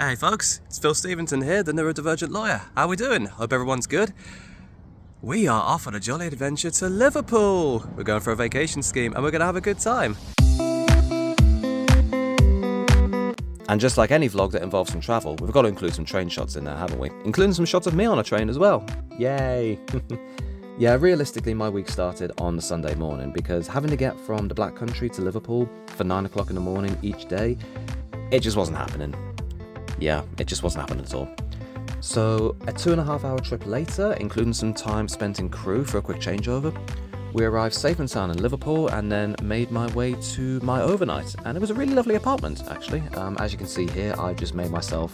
Hey folks, it's Phil Steventon here, the neurodivergent lawyer. How we doing? Hope everyone's good. We are off on a jolly adventure to Liverpool. We're going for a vacation scheme and we're going to have a good time. And just like any vlog that involves some travel, we've got to include some train shots in there, haven't we? Including some shots of me on a train as well. Yay! Yeah, realistically, my week started on the Sunday morning because having to get from the Black Country to Liverpool for 9 o'clock in the morning each day, it just wasn't happening. Yeah, it just wasn't happening at all. So, a 2.5-hour trip later, including some time spent in Crewe for a quick changeover, we arrived safe and sound in Liverpool and then made my way to my overnight. And it was a really lovely apartment, actually. As you can see here, I've just made myself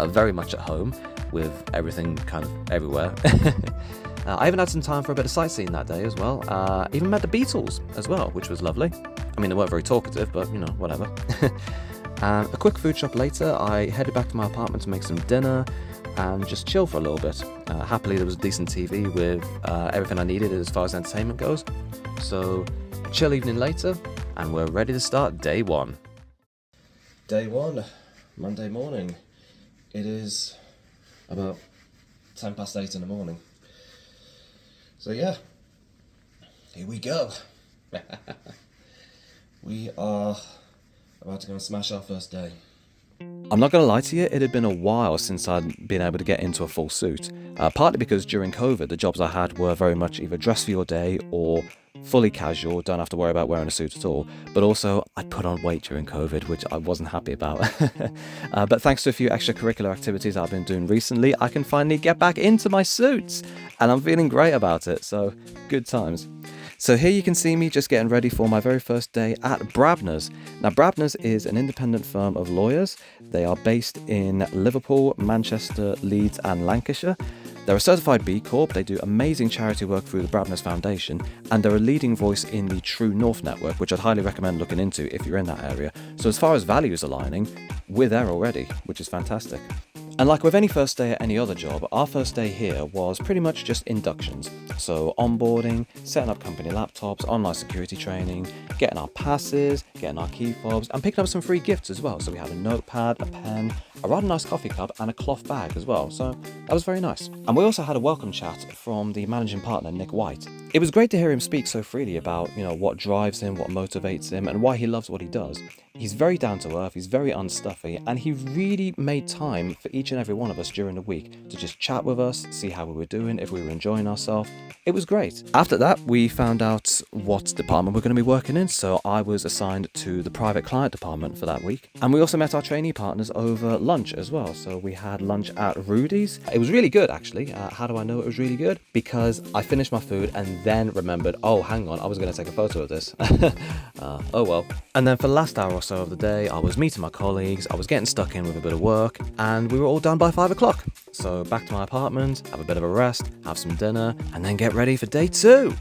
very much at home with everything kind of everywhere. I even had some time for a bit of sightseeing that day as well. Even met the Beatles as well, which was lovely. I mean, they weren't very talkative, but, you know, whatever. And a quick food shop later, I headed back to my apartment to make some dinner and just chill for a little bit. Happily, there was a decent TV with everything I needed as far as entertainment goes. So, a chill evening later, and we're ready to start day one. Day one, Monday morning. It is about 8:10 in the morning. So yeah, here we go. We are about to go and smash our first day. I'm not going to lie to you, it had been a while since I'd been able to get into a full suit. Partly because during COVID, the jobs I had were very much either dress for your day or fully casual, don't have to worry about wearing a suit at all. But also, I put on weight during COVID, which I wasn't happy about. But thanks to a few extracurricular activities I've been doing recently, I can finally get back into my suits. And I'm feeling great about it, so good times. So here you can see me just getting ready for my very first day at Brabners. Now Brabners is an independent firm of lawyers. They are based in Liverpool, Manchester, Leeds and Lancashire. They're a certified B Corp, they do amazing charity work through the Brabners Foundation, and they're a leading voice in the True North network, which I'd highly recommend looking into if you're in that area. So as far as values aligning, we're there already, which is fantastic. And like with any first day at any other job, our first day here was pretty much just inductions. So onboarding, setting up company laptops, online security training, getting our passes, getting our key fobs, and picking up some free gifts as well. So we had a notepad, a pen, a rather nice coffee cup, and a cloth bag as well. So that was very nice. And we also had a welcome chat from the managing partner, Nick White. It was great to hear him speak so freely about, you know, what drives him, what motivates him, and why he loves what he does. He's very down to earth, he's very unstuffy, and he really made time for each and every one of us during the week to just chat with us, see how we were doing, if we were enjoying ourselves. It was great. After that, we found out what department we're going to be working in, so I was assigned to the private client department for that week. And we also met our trainee partners over lunch as well. So we had lunch at Rudy's. It was really good, actually. How do I know it was really good? Because I finished my food and then remembered, oh, hang on, I was going to take a photo of this. Oh well. And then for the last hour or so of the day, I was meeting my colleagues, I was getting stuck in with a bit of work, and we were all done by 5 o'clock. So back to my apartment, have a bit of a rest, have some dinner, and then get ready for day 2.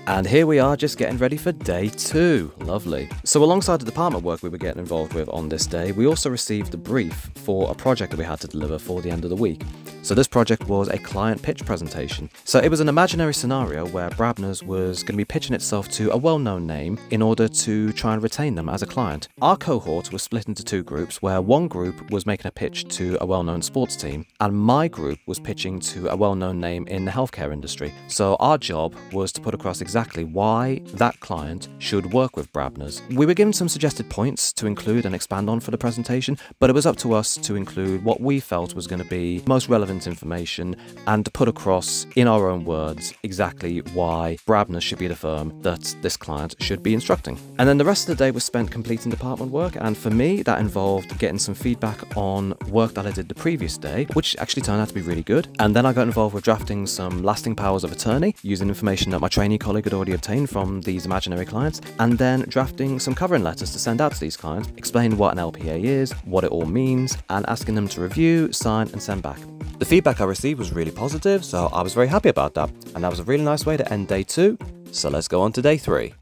And here we are just getting ready for day 2. Lovely. So alongside the department work we were getting involved with on this day, we also received a brief for a project that we had to deliver for the end of the week. So this project was a client pitch presentation. So it was an imaginary scenario where Brabners was going to be pitching itself to a well-known name in order to try and retain them as a client. Our cohort was split into 2 groups, where one group was making a pitch to a well-known sports team, and my group was pitching to a well-known name in the healthcare industry. So our job was to put across exactly why that client should work with Brabners. We were given some suggested points to include and expand on for the presentation, but it was up to us to include what we felt was going to be most relevant information and to put across in our own words exactly why Brabners should be the firm that this client should be instructing. And then the rest of the day was spent completing department work, and for me that involved getting some feedback on work that I did the previous day, which actually turned out to be really good. And then I got involved with drafting some lasting powers of attorney using information that my trainee colleague had already obtained from these imaginary clients, and then drafting some covering letters to send out to these clients, explain what an LPA is, what it all means, and asking them to review, sign and send back. The feedback I received was really positive, so I was very happy about that, and that was a really nice way to end day 2, so let's go on to day 3.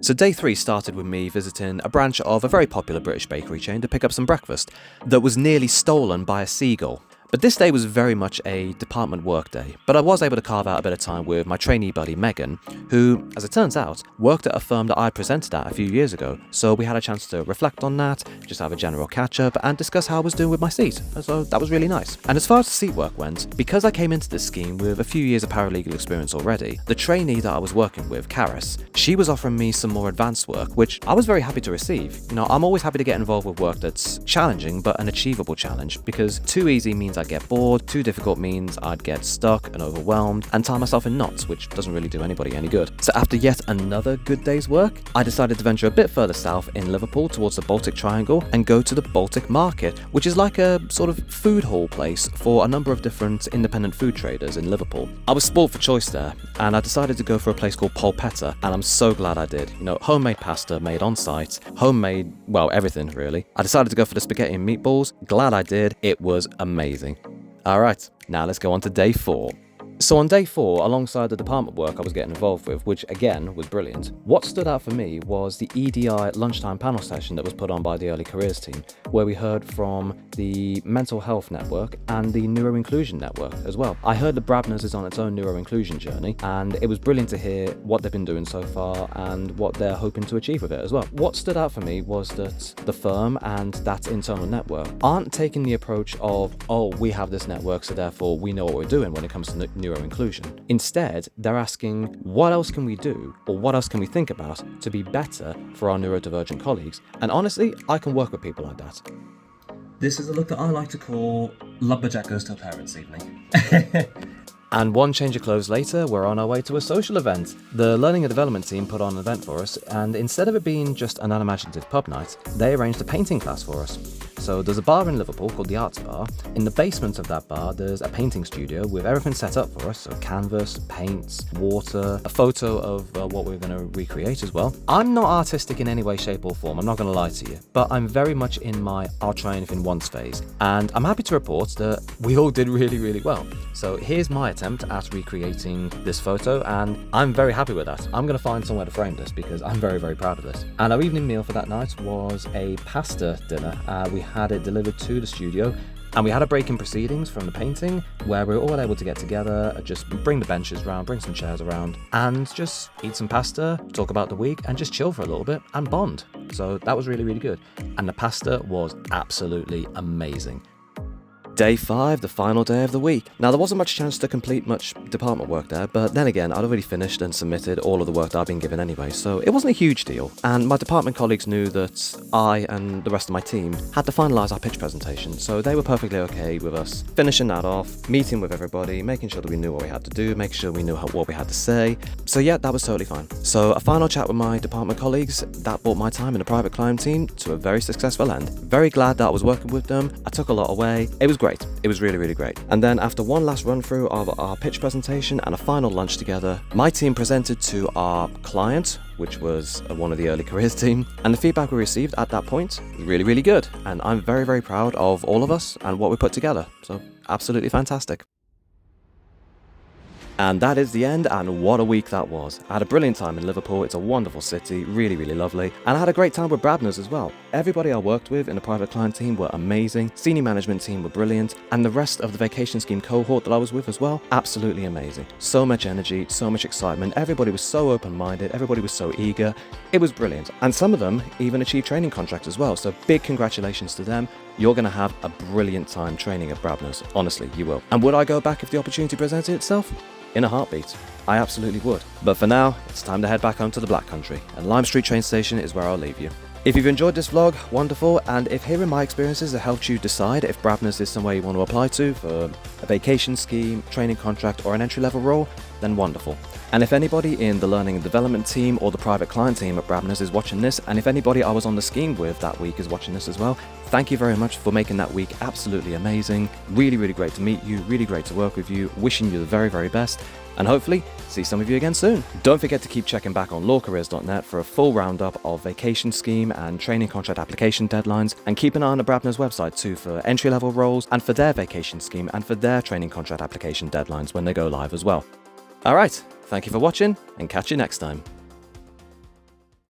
So day 3 started with me visiting a branch of a very popular British bakery chain to pick up some breakfast that was nearly stolen by a seagull. But this day was very much a department work day, but I was able to carve out a bit of time with my trainee buddy Megan, who, as it turns out, worked at a firm that I presented at a few years ago, so we had a chance to reflect on that, just have a general catch-up, and discuss how I was doing with my seat, so that was really nice. And as far as the seat work went, because I came into this scheme with a few years of paralegal experience already, the trainee that I was working with, Karis, she was offering me some more advanced work, which I was very happy to receive. You know, I'm always happy to get involved with work that's challenging, but an achievable challenge, because too easy means I'd get bored, too difficult means I'd get stuck and overwhelmed and tie myself in knots, which doesn't really do anybody any good. So after yet another good day's work, I decided to venture a bit further south in Liverpool towards the Baltic Triangle and go to the Baltic Market, which is like a sort of food hall place for a number of different independent food traders in Liverpool. I was spoiled for choice there, and I decided to go for a place called Polpetta, and I'm so glad I did. You know, homemade pasta made on site, homemade, well, everything really. I decided to go for the spaghetti and meatballs. Glad I did. It was amazing. Alright, now let's go on to day 4. So on day 4, alongside the department work I was getting involved with, which again was brilliant, what stood out for me was the EDI lunchtime panel session that was put on by the Early Careers team, where we heard from the Mental Health Network and the Neuro-Inclusion Network as well. I heard that Brabners is on its own neuro-inclusion journey, and it was brilliant to hear what they've been doing so far and what they're hoping to achieve with it as well. What stood out for me was that the firm and that internal network aren't taking the approach of, oh, we have this network, so therefore we know what we're doing when it comes to neuro-inclusion. Instead, they're asking, what else can we do, or what else can we think about to be better for our neurodivergent colleagues? And honestly, I can work with people like that. This is a look that I like to call Lumberjack Goes to a Parents' Evening. And one change of clothes later, we're on our way to a social event. The Learning and Development team put on an event for us, and instead of it being just an unimaginative pub night, they arranged a painting class for us. So there's a bar in Liverpool called the Arts Bar. In the basement of that bar, there's a painting studio with everything set up for us. So canvas, paints, water, a photo of what we're going to recreate as well. I'm not artistic in any way, shape or form, I'm not going to lie to you, but I'm very much in my I'll try anything once phase. And I'm happy to report that we all did really, really well. So here's my attempt at recreating this photo, and I'm very happy with that. I'm going to find somewhere to frame this because I'm very, very proud of this. And our evening meal for that night was a pasta dinner. We had it delivered to the studio, and we had a break in proceedings from the painting where we were all able to get together, just bring the benches around, bring some chairs around, and just eat some pasta, talk about the week, and just chill for a little bit and bond. So that was really, really good. And the pasta was absolutely amazing. Day 5, the final day of the week. Now, there wasn't much chance to complete much department work there, but then again, I'd already finished and submitted all of the work that I'd been given anyway, so it wasn't a huge deal. And my department colleagues knew that I and the rest of my team had to finalise our pitch presentation, so they were perfectly okay with us finishing that off, meeting with everybody, making sure that we knew what we had to do, making sure we knew what we had to say. So yeah, that was totally fine. So a final chat with my department colleagues, that brought my time in the private client team to a very successful end. Very glad that I was working with them. I took a lot away. It was great. It was really, really great. And then after one last run through of our pitch presentation and a final lunch together, my team presented to our client, which was one of the Early Careers team, and the feedback we received at that point was really, really good. And I'm very, very proud of all of us and what we put together. So absolutely fantastic. And that is the end, and what a week that was. I had a brilliant time in Liverpool. It's a wonderful city, really, really lovely. And I had a great time with Brabners as well. Everybody I worked with in the private client team were amazing. Senior management team were brilliant. And the rest of the vacation scheme cohort that I was with as well, absolutely amazing. So much energy, so much excitement. Everybody was so open-minded. Everybody was so eager. It was brilliant. And some of them even achieved training contracts as well. So big congratulations to them. You're going to have a brilliant time training at Brabners. Honestly, you will. And would I go back if the opportunity presented itself? In a heartbeat. I absolutely would. But for now, it's time to head back home to the Black Country, and Lime Street train station is where I'll leave you. If you've enjoyed this vlog, wonderful, and if hearing my experiences have helped you decide if Brabners is somewhere you want to apply to for a vacation scheme, training contract, or an entry-level role, then wonderful. And if anybody in the learning and development team or the private client team at Brabners is watching this, and if anybody I was on the scheme with that week is watching this as well, thank you very much for making that week absolutely amazing. Really, really great to meet you, really great to work with you, wishing you the very, very best, and hopefully see some of you again soon. Don't forget to keep checking back on LawCareersNet for a full roundup of vacation scheme and training contract application deadlines, and keep an eye on the Brabners website too for entry-level roles and for their vacation scheme and for their training contract application deadlines when they go live as well. Alright, thank you for watching, and catch you next time.